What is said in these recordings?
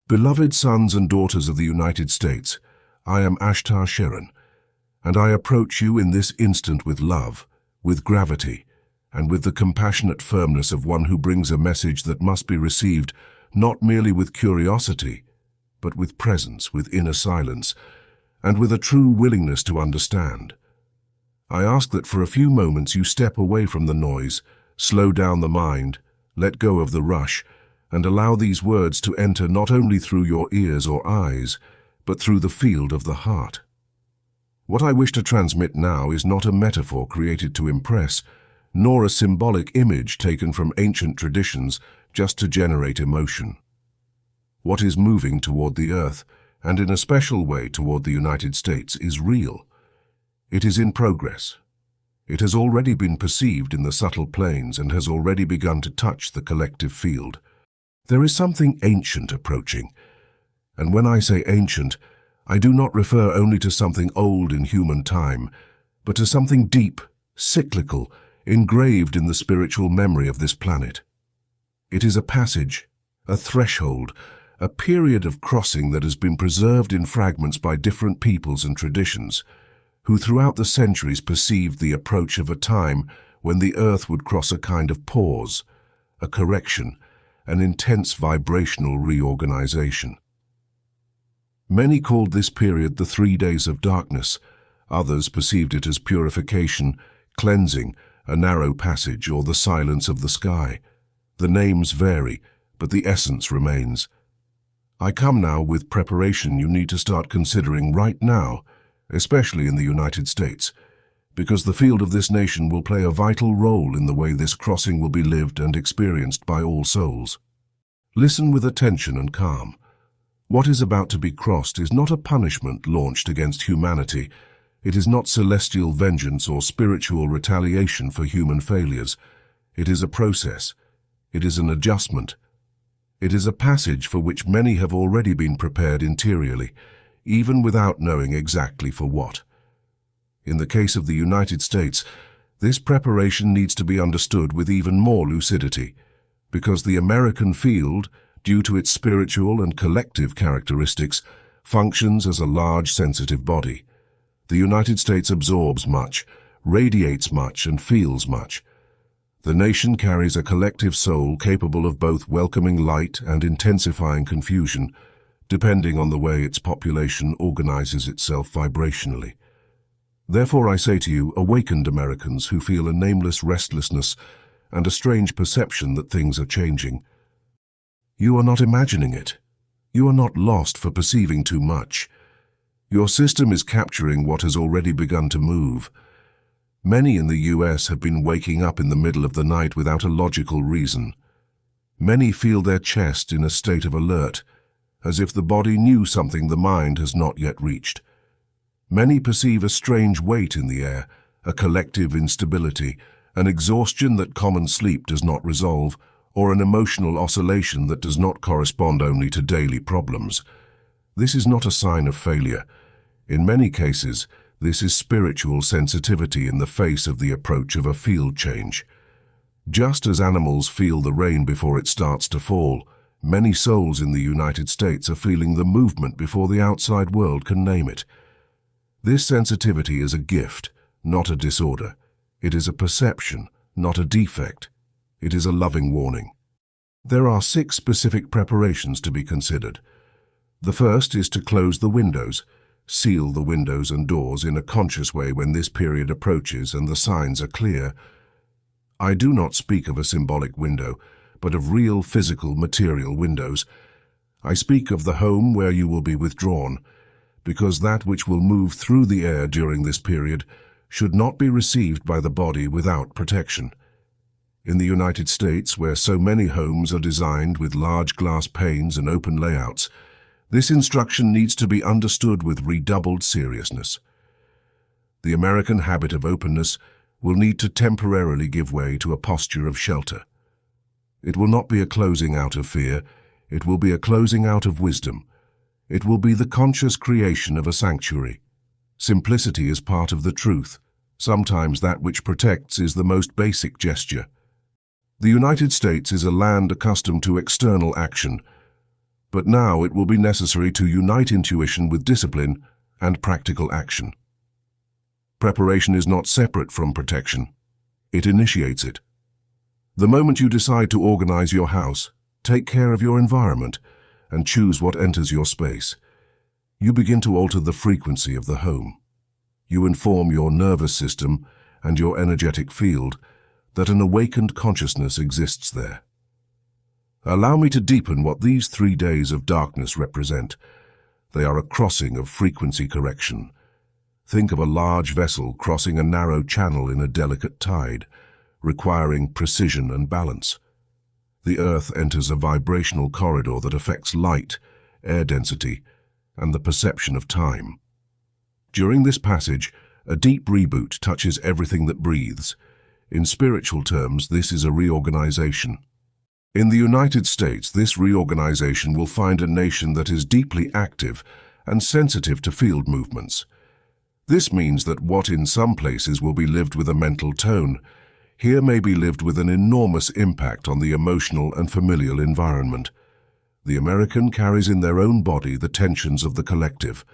Beloved sons and daughters of the United States, I am Ashtar Sheran, and I approach you in this instant with love, with gravity, and with the compassionate firmness of one who brings a message that must be received not merely with curiosity, but with presence, with inner silence, and with a true willingness to understand. I ask that for a few moments you step away from the noise, slow down the mind, let go of the rush, and allow these words to enter not only through your ears or eyes, but through the field of the heart. What I wish to transmit now is not a metaphor created to impress, nor a symbolic image taken from ancient traditions just to generate emotion. What is moving toward the earth, and in a special way toward the United States, is real. It is in progress. It has already been perceived in the subtle planes and has already begun to touch the collective field. There is something ancient approaching, and when I say ancient, I do not refer only to something old in human time, but to something deep, cyclical, engraved in the spiritual memory of this planet. It is a passage, a threshold, a period of crossing that has been preserved in fragments by different peoples and traditions, who throughout the centuries perceived the approach of a time when the earth would cross a kind of pause, a correction, an intense vibrational reorganization. Many called this period the 3 days of darkness. Others perceived it as purification, cleansing, a narrow passage, or the silence of the sky. The names vary, but the essence remains. I come now with preparation you need to start considering right now, especially in the United States, because the field of this nation will play a vital role in the way this crossing will be lived and experienced by all souls. Listen with attention and calm. What is about to be crossed is not a punishment launched against humanity. It is not celestial vengeance or spiritual retaliation for human failures. It is a process. It is an adjustment. It is a passage for which many have already been prepared interiorly, even without knowing exactly for what. In the case of the United States, this preparation needs to be understood with even more lucidity, because the American field, due to its spiritual and collective characteristics, functions as a large sensitive body. The United States absorbs much, radiates much, and feels much. The nation carries a collective soul capable of both welcoming light and intensifying confusion, depending on the way its population organizes itself vibrationally. Therefore I say to you, awakened Americans who feel a nameless restlessness and a strange perception that things are changing. You are not imagining it. You are not lost for perceiving too much. Your system is capturing what has already begun to move. Many in the US have been waking up in the middle of the night without a logical reason. Many feel their chest in a state of alert, as if the body knew something the mind has not yet reached. Many perceive a strange weight in the air, a collective instability, an exhaustion that common sleep does not resolve, or an emotional oscillation that does not correspond only to daily problems. This is not a sign of failure. In many cases, this is spiritual sensitivity in the face of the approach of a field change. Just as animals feel the rain before it starts to fall, many souls in the United States are feeling the movement before the outside world can name it. This sensitivity is a gift, not a disorder. It is a perception, not a defect. It is a loving warning. There are 6 specific preparations to be considered. The first is to close the windows, seal the windows and doors in a conscious way when this period approaches and the signs are clear. I do not speak of a symbolic window, but of real physical material windows. I speak of the home where you will be withdrawn, because that which will move through the air during this period should not be received by the body without protection. In the United States, where so many homes are designed with large glass panes and open layouts, this instruction needs to be understood with redoubled seriousness. The American habit of openness will need to temporarily give way to a posture of shelter. It will not be a closing out of fear, it will be a closing out of wisdom. It will be the conscious creation of a sanctuary. Simplicity is part of the truth. Sometimes that which protects is the most basic gesture. The United States is a land accustomed to external action. But now it will be necessary to unite intuition with discipline and practical action. Preparation is not separate from protection. It initiates it. The moment you decide to organize your house, take care of your environment, and choose what enters your space, you begin to alter the frequency of the home. You inform your nervous system and your energetic field that an awakened consciousness exists there. Allow me to deepen what these 3 days of darkness represent. They are a crossing of frequency correction. Think of a large vessel crossing a narrow channel in a delicate tide, requiring precision and balance. The Earth enters a vibrational corridor that affects light, air density, and the perception of time. During this passage, a deep reboot touches everything that breathes. In spiritual terms, this is a reorganization. In the United States, this reorganization will find a nation that is deeply active and sensitive to field movements. This means that what in some places will be lived with a mental tone, here may be lived with an enormous impact on the emotional and familial environment. The American carries in their own body the tensions of the collective.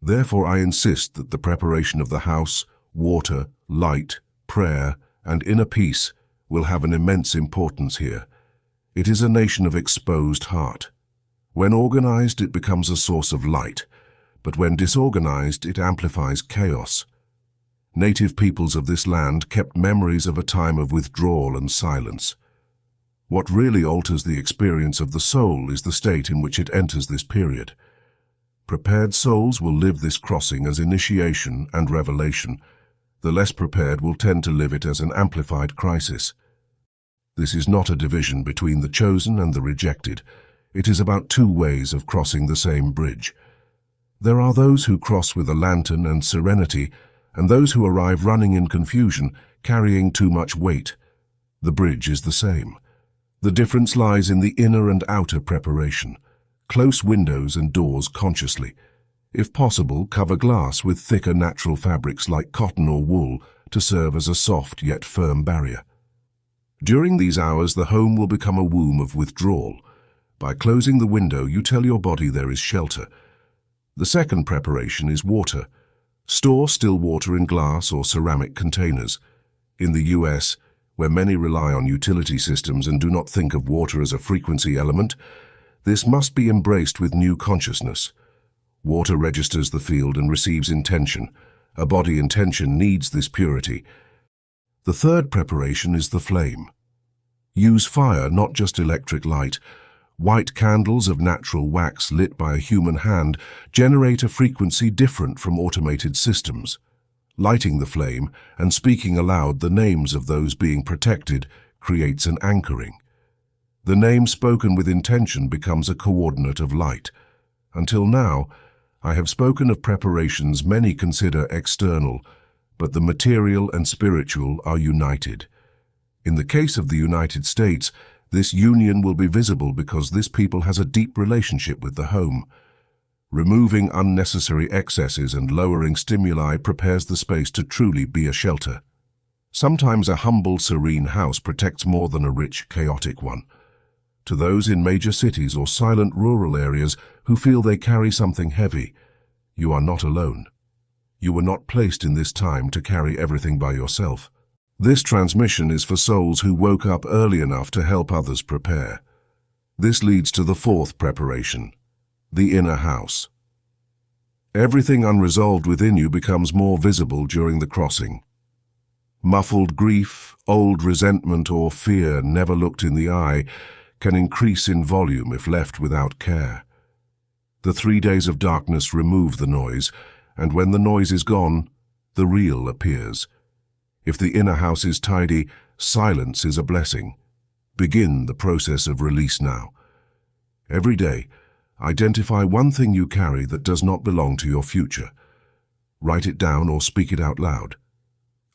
Therefore, I insist that the preparation of the house, water, light, prayer, and inner peace will have an immense importance here. It is a nation of exposed heart. When organized, it becomes a source of light, but when disorganized, it amplifies chaos. Native peoples of this land kept memories of a time of withdrawal and silence. What really alters the experience of the soul is the state in which it enters this period. Prepared souls will live this crossing as initiation and revelation. The less prepared will tend to live it as an amplified crisis. This is not a division between the chosen and the rejected. It is about 2 ways of crossing the same bridge. There are those who cross with a lantern and serenity, and those who arrive running in confusion, carrying too much weight. The bridge is the same. The difference lies in the inner and outer preparation. Close windows and doors consciously. If possible, cover glass with thicker natural fabrics like cotton or wool to serve as a soft yet firm barrier. During these hours, the home will become a womb of withdrawal. By closing the window, you tell your body there is shelter. The second preparation is water. Store still water in glass or ceramic containers. In the US, where many rely on utility systems and do not think of water as a frequency element, this must be embraced with new consciousness. Water registers the field and receives intention. A body intention needs this purity. The third preparation is the flame. Use fire, not just electric light. White candles of natural wax lit by a human hand generate a frequency different from automated systems. Lighting the flame and speaking aloud the names of those being protected creates an anchoring. The name spoken with intention becomes a coordinate of light. Until now, I have spoken of preparations many consider external, but the material and spiritual are united. In the case of the United States, this union will be visible because this people has a deep relationship with the home. Removing unnecessary excesses and lowering stimuli prepares the space to truly be a shelter. Sometimes a humble, serene house protects more than a rich, chaotic one. To those in major cities or silent rural areas who feel they carry something heavy, you are not alone. You were not placed in this time to carry everything by yourself. This transmission is for souls who woke up early enough to help others prepare. This leads to the fourth preparation, the inner house. Everything unresolved within you becomes more visible during the crossing. Muffled grief, old resentment or fear never looked in the eye can increase in volume if left without care. The 3 days of darkness remove the noise, and when the noise is gone, the real appears. If the inner house is tidy, silence is a blessing. Begin the process of release now. Every day, identify one thing you carry that does not belong to your future. Write it down or speak it out loud.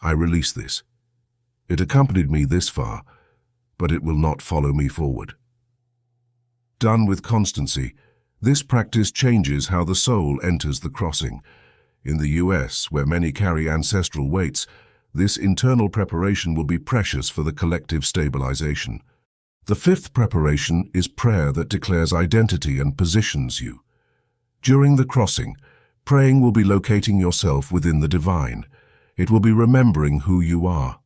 I release this. It accompanied me this far, but it will not follow me forward. Done with constancy, this practice changes how the soul enters the crossing. In the US, where many carry ancestral weights, this internal preparation will be precious for the collective stabilization. The fifth preparation is prayer that declares identity and positions you. During the crossing, praying will be locating yourself within the divine. It will be remembering who you are.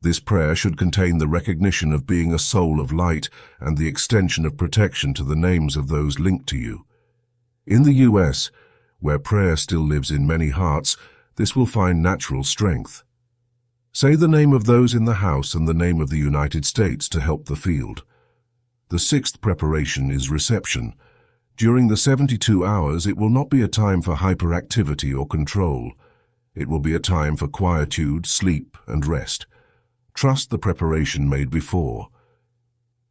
This prayer should contain the recognition of being a soul of light and the extension of protection to the names of those linked to you. In the US, where prayer still lives in many hearts, this will find natural strength. Say the name of those in the house and the name of the United States to help the field. The sixth preparation is reception. During the 72 hours, it will not be a time for hyperactivity or control. It will be a time for quietude, sleep, and rest. Trust the preparation made before.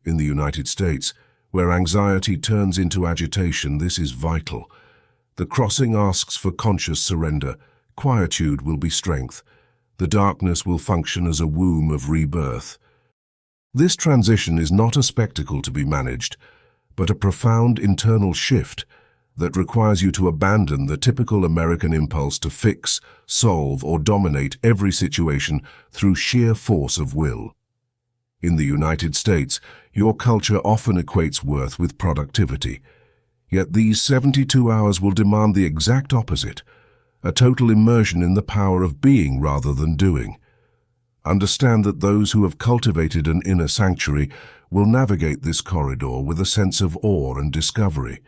In the United States, where anxiety turns into agitation, this is vital. The crossing asks for conscious surrender. Quietude will be strength. The darkness will function as a womb of rebirth. This transition is not a spectacle to be managed, but a profound internal shift that requires you to abandon the typical American impulse to fix, solve, or dominate every situation through sheer force of will. In the United States, your culture often equates worth with productivity. Yet these 72 hours will demand the exact opposite, a total immersion in the power of being rather than doing. Understand that those who have cultivated an inner sanctuary will navigate this corridor with a sense of awe and discovery,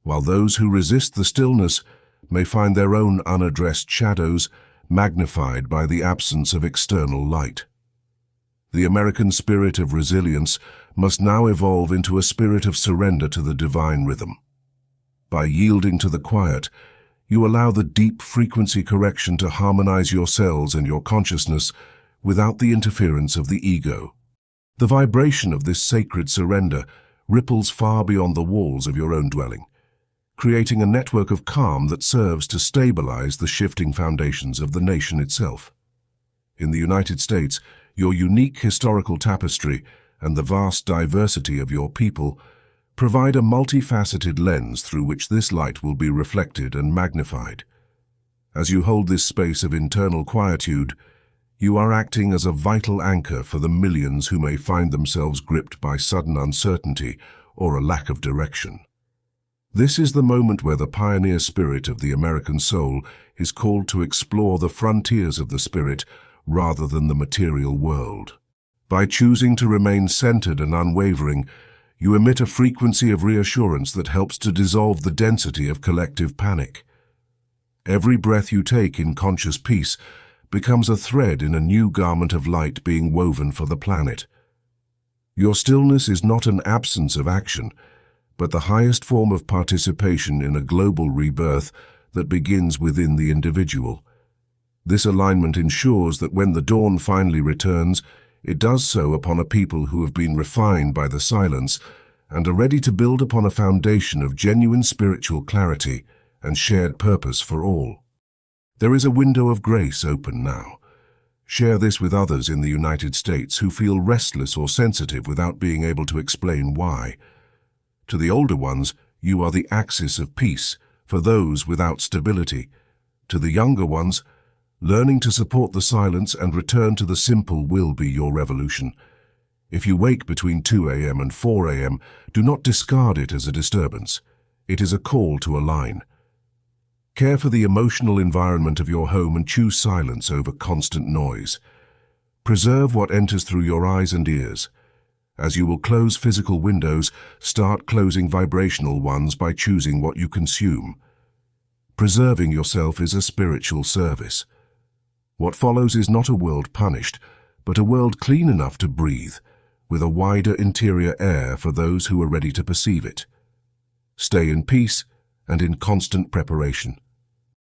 while those who resist the stillness may find their own unaddressed shadows magnified by the absence of external light. The American spirit of resilience must now evolve into a spirit of surrender to the divine rhythm. By yielding to the quiet, you allow the deep frequency correction to harmonize your cells and your consciousness without the interference of the ego. The vibration of this sacred surrender ripples far beyond the walls of your own dwelling, creating a network of calm that serves to stabilize the shifting foundations of the nation itself. In the United States, your unique historical tapestry and the vast diversity of your people provide a multifaceted lens through which this light will be reflected and magnified. As you hold this space of internal quietude, you are acting as a vital anchor for the millions who may find themselves gripped by sudden uncertainty or a lack of direction. This is the moment where the pioneer spirit of the American soul is called to explore the frontiers of the spirit rather than the material world. By choosing to remain centered and unwavering, you emit a frequency of reassurance that helps to dissolve the density of collective panic. Every breath you take in conscious peace becomes a thread in a new garment of light being woven for the planet. Your stillness is not an absence of action, but the highest form of participation in a global rebirth that begins within the individual. This alignment ensures that when the dawn finally returns, it does so upon a people who have been refined by the silence and are ready to build upon a foundation of genuine spiritual clarity and shared purpose for all. There is a window of grace open now. Share this with others in the United States who feel restless or sensitive without being able to explain why. To the older ones, you are the axis of peace for those without stability. To the younger ones, learning to support the silence and return to the simple will be your revolution. If you wake between 2 a.m. and 4 a.m., do not discard it as a disturbance. It is a call to align. Care for the emotional environment of your home and choose silence over constant noise. Preserve what enters through your eyes and ears. As you will close physical windows, start closing vibrational ones by choosing what you consume. Preserving yourself is a spiritual service. What follows is not a world punished, but a world clean enough to breathe, with a wider interior air for those who are ready to perceive it. Stay in peace and in constant preparation.